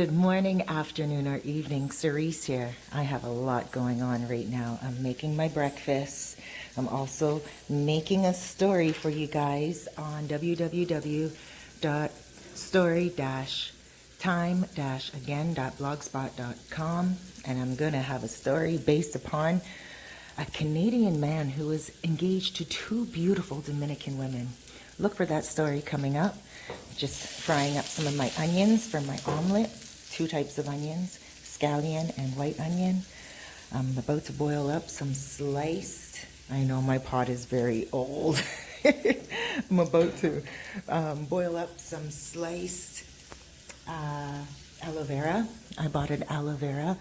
Good morning, afternoon, or evening. Cerise here. I have a lot going on right now. I'm making my breakfast. I'm also making a story for you guys on www.story-time-again.blogspot.com, and I'm going to have a story based upon a Canadian man who was engaged to two beautiful Dominican women. Look for that story coming up. Just frying up some of my onions for my omelet. Two types of onions, scallion and white onion. I'm about to boil up some sliced. I know my pot is very old. I'm about to boil up some sliced aloe vera. I bought an aloe vera.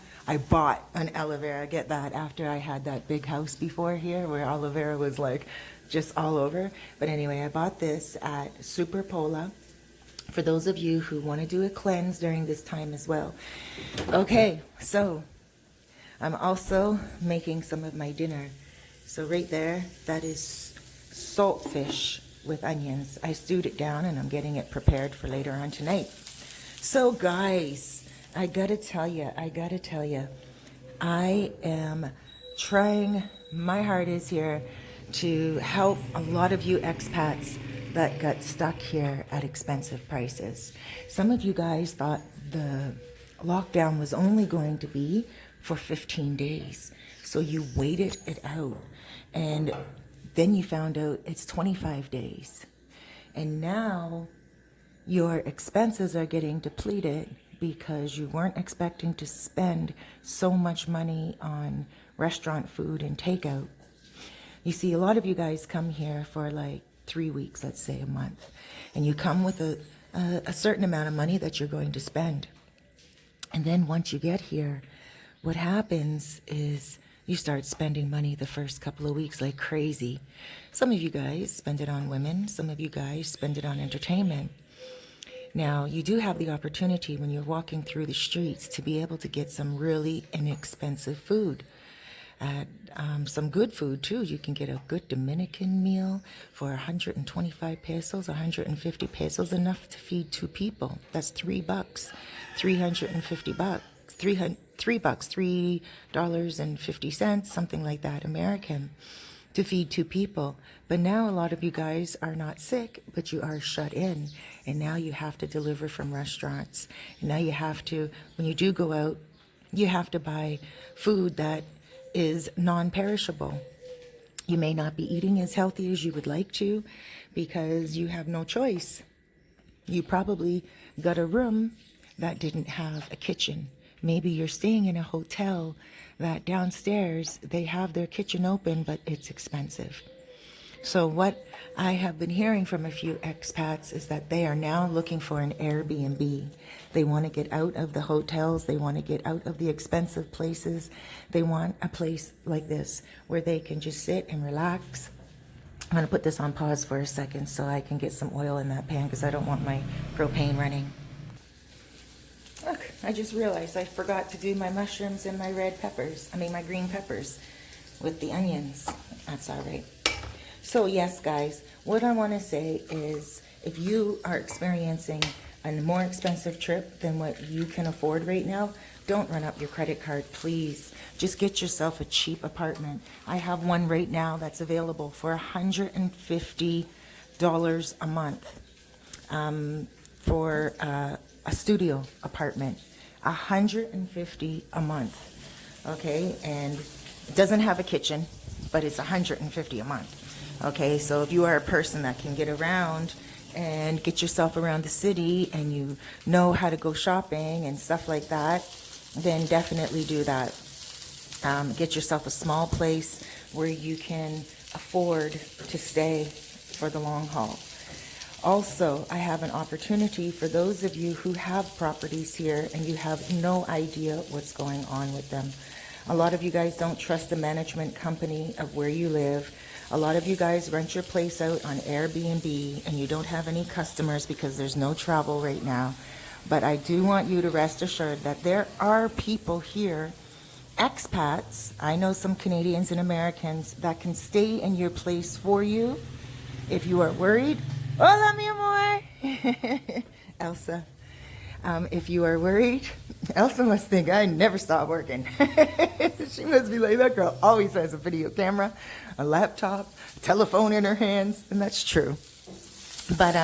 Get that, after I had that big house before here where aloe vera was like just all over. But anyway, I bought this at Super Pola for those of you who want to do a cleanse during this time as well. Okay, so I'm also making some of my dinner. So right there, that is saltfish with onions. I stewed it down and I'm getting it prepared for later on tonight. So guys, I gotta tell you, I am trying my hardest here to help a lot of you expats that got stuck here at expensive prices. Some of you guys thought the lockdown was only going to be for 15 days. So you waited it out. And then you found out it's 25 days. And now your expenses are getting depleted because you weren't expecting to spend so much money on restaurant food and takeout. You see, a lot of you guys come here for like 3 weeks, let's say a month, and you come with a certain amount of money that you're going to spend. And then once you get here, what happens is you start spending money the first couple of weeks like crazy. Some of you guys spend it on women, some of you guys spend it on entertainment. Now, you do have the opportunity when you're walking through the streets to be able to get some really inexpensive food. Some good food too. You can get a good Dominican meal for 125 pesos, 150 pesos, enough to feed two people. That's $3, 350 bucks, $3 $3.50, something like that, American, to feed two people. But now a lot of you guys are not sick, but you are shut in, and now you have to deliver from restaurants. And now you have to, when you do go out, you have to buy food that is non-perishable. You may not be eating as healthy as you would like to because you have no choice. You probably got a room that didn't have a kitchen. Maybe you're staying in a hotel that downstairs they have their kitchen open, but it's expensive. So what I have been hearing from a few expats is that they are now looking for an Airbnb. They want to get out of the hotels. They want to get out of the expensive places. They want a place like this where they can just sit and relax. I'm going to put this on pause for a second so I can get some oil in that pan because I don't want my propane running. Look, I just realized I forgot to do my mushrooms and my my green peppers with the onions. That's all right. So yes, guys, what I want to say is if you are experiencing a more expensive trip than what you can afford right now, don't run up your credit card, please. Just get yourself a cheap apartment. I have one right now that's available for $150 a month for a studio apartment. $150 a month, okay? And it doesn't have a kitchen, but it's $150 a month. Okay, so if you are a person that can get around and get yourself around the city and you know how to go shopping and stuff like that, then definitely do that. Get yourself a small place where you can afford to stay for the long haul. Also, I have an opportunity for those of you who have properties here and you have no idea what's going on with them. A lot of you guys don't trust the management company of where you live. A lot of you guys rent your place out on Airbnb and you don't have any customers because there's no travel right now. But I do want you to rest assured that there are people here, expats, I know some Canadians and Americans, that can stay in your place for you if you are worried. Hola, mi amor. Elsa. If you are worried, Elsa must think I never stop working. She must be like, that girl always has a video camera, a laptop, a telephone in her hands, and that's true. But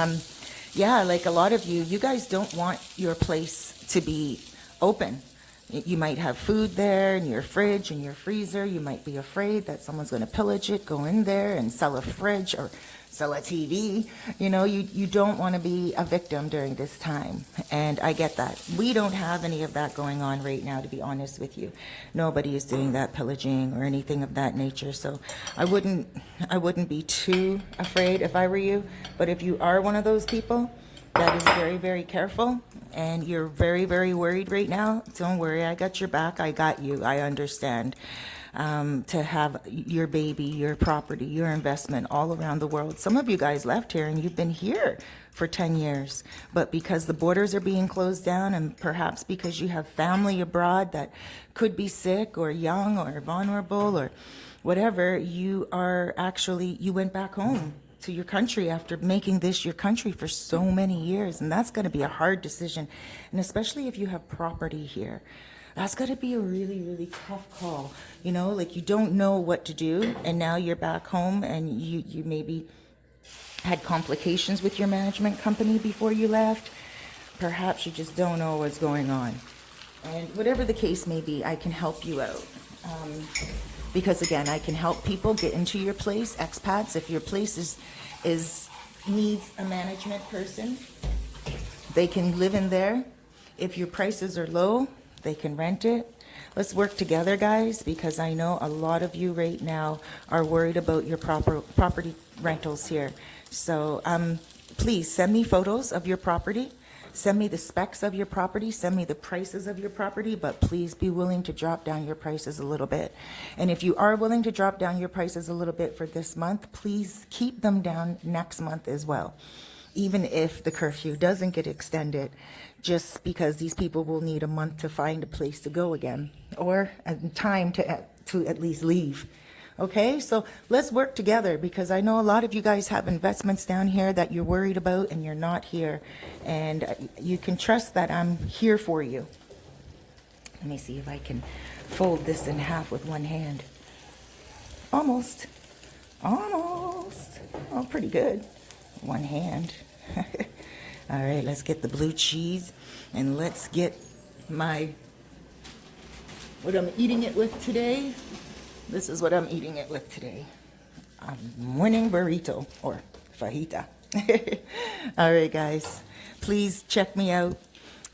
yeah, like a lot of you guys don't want your place to be open. You might have food there in your fridge and your freezer. You might be afraid that someone's going to pillage it, go in there and sell a fridge or sell a TV. You know, you don't want to be a victim during this time. And I get that. We don't have any of that going on right now, to be honest with you. Nobody is doing that pillaging or anything of that nature. So I wouldn't be too afraid if I were you. But if you are one of those people that is very, very careful and you're very, very worried right now, don't worry. I got your back. I got you. I understand. To have your baby, your property, your investment all around the world. Some of you guys left here and you've been here for 10 years, but because the borders are being closed down and perhaps because you have family abroad that could be sick or young or vulnerable or whatever, you went back home to your country after making this your country for so many years. And that's going to be a hard decision. And especially if you have property here. That's got to be a really, really tough call. You know, like you don't know what to do, and now you're back home, and you maybe had complications with your management company before you left. Perhaps you just don't know what's going on. And whatever the case may be, I can help you out. Because again, I can help people get into your place, expats. If your place needs a management person, they can live in there. If your prices are low, they can rent it. Let's work together, guys, because I know a lot of you right now are worried about your property rentals here. So please send me photos of your property. Send me the specs of your property. Send me the prices of your property, but please be willing to drop down your prices a little bit. And if you are willing to drop down your prices a little bit for this month, please keep them down next month as well. Even if the curfew doesn't get extended, just because these people will need a month to find a place to go again, or time to at least leave. Okay, so let's work together, because I know a lot of you guys have investments down here that you're worried about and you're not here. And you can trust that I'm here for you. Let me see if I can fold this in half with one hand. Almost. Oh, pretty good. One hand. All right, let's get the blue cheese and let's get what I'm eating it with today. This is what I'm eating it with today. A morning burrito or fajita. All right, guys, please check me out.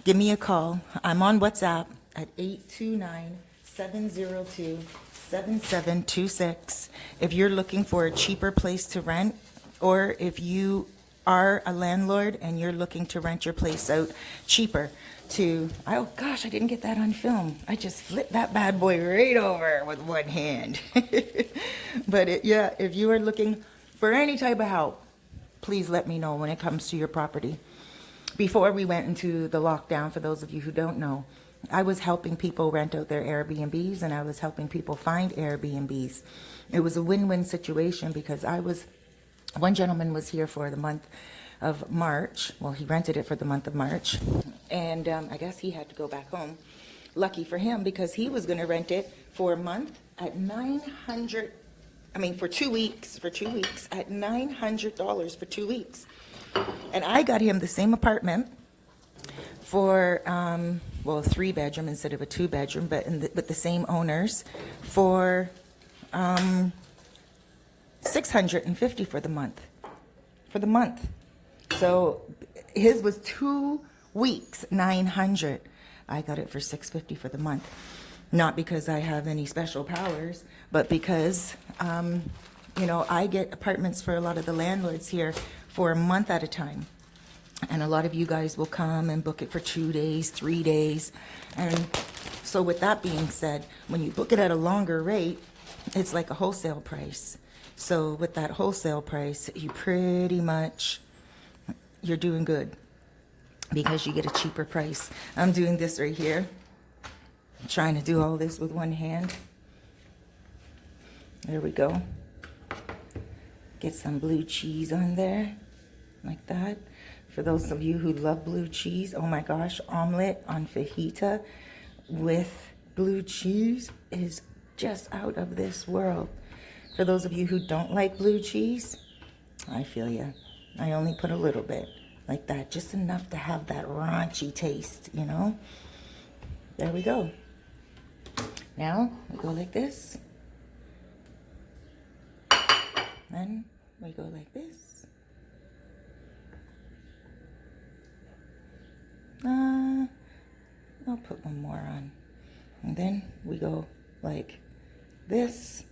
Give me a call. I'm on WhatsApp at 829-702-7726. If you're looking for a cheaper place to rent, or if you are a landlord and you're looking to rent your place out cheaper oh gosh, I didn't get that on film. I just flipped that bad boy right over with one hand. But if you are looking for any type of help, please let me know when it comes to your property. Before we went into the lockdown, for those of you who don't know, I was helping people rent out their Airbnbs, and I was helping people find Airbnbs. It was a win-win situation, because one gentleman was here for the month of March. Well, he rented it for the month of March. And I guess he had to go back home. Lucky for him, because he was going to rent it for a month at for 2 weeks at $900 for 2 weeks. And I got him the same apartment for, a 3-bedroom instead of a 2-bedroom, but with the same owners for $650 for the month. So his was 2 weeks, $900. I got it for $650 for the month. Not because I have any special powers, but because, I get apartments for a lot of the landlords here for a month at a time. And a lot of you guys will come and book it for 2 days, 3 days. And so with that being said, when you book it at a longer rate, it's like a wholesale price. So with that wholesale price, you're doing good, because you get a cheaper price. I'm doing this right here. I'm trying to do all this with one hand. There we go. Get some blue cheese on there, like that. For those of you who love blue cheese, oh my gosh, omelet on fajita with blue cheese is just out of this world. For those of you who don't like blue cheese, I feel ya. I only put a little bit, like that, just enough to have that raunchy taste, you know? There we go. Now, we go like this. Then we go like this. I'll put one more on. And then we go like this.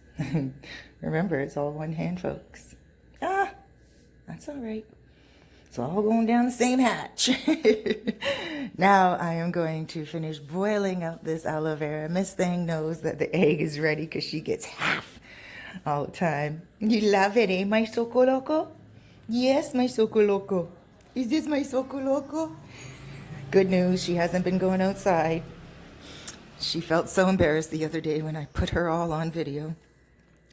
Remember, it's all one hand, folks. That's all right. It's all going down the same hatch. Now I am going to finish boiling up this aloe vera. Miss Thing knows that the egg is ready because she gets half all the time. You love it, eh, my Soco Loco? Yes, my Soco Loco. Is this my Soco Loco? Good news, she hasn't been going outside. She felt so embarrassed the other day when I put her all on video.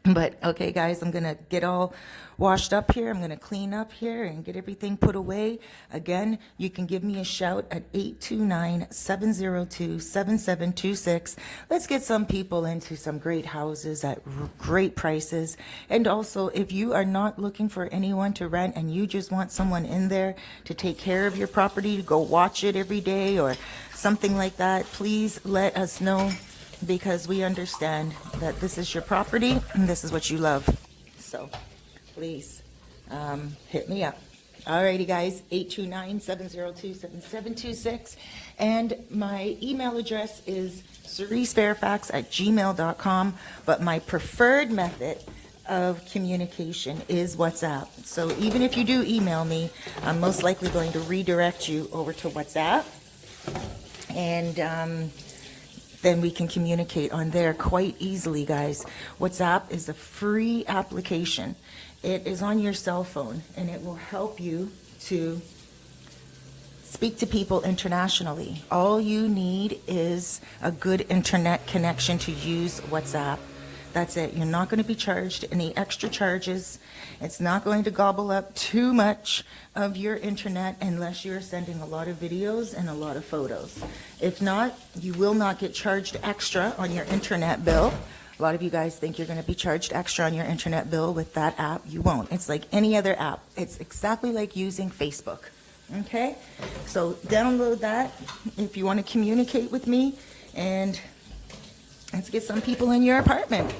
But okay, guys, I'm going to get all washed up here. I'm going to clean up here and get everything put away. Again, you can give me a shout at 829-702-7726. Let's get some people into some great houses at great prices. And also, if you are not looking for anyone to rent and you just want someone in there to take care of your property, to go watch it every day or something like that, please let us know, because we understand that this is your property and this is what you love. So please hit me up. Alrighty, guys, 829-702-7726. And my email address is cerisefairfax@gmail.com. But my preferred method of communication is WhatsApp. So even if you do email me, I'm most likely going to redirect you over to WhatsApp. And then we can communicate on there quite easily, guys. WhatsApp is a free application. It is on your cell phone, and it will help you to speak to people internationally. All you need is a good internet connection to use WhatsApp. That's it. You're not going to be charged any extra charges. It's not going to gobble up too much of your internet unless you're sending a lot of videos and a lot of photos. If not, you will not get charged extra on your internet bill. A lot of you guys think you're going to be charged extra on your internet bill with that app. You won't. It's like any other app. It's exactly like using Facebook. Okay? So download that if you want to communicate with me, and let's get some people in your apartment.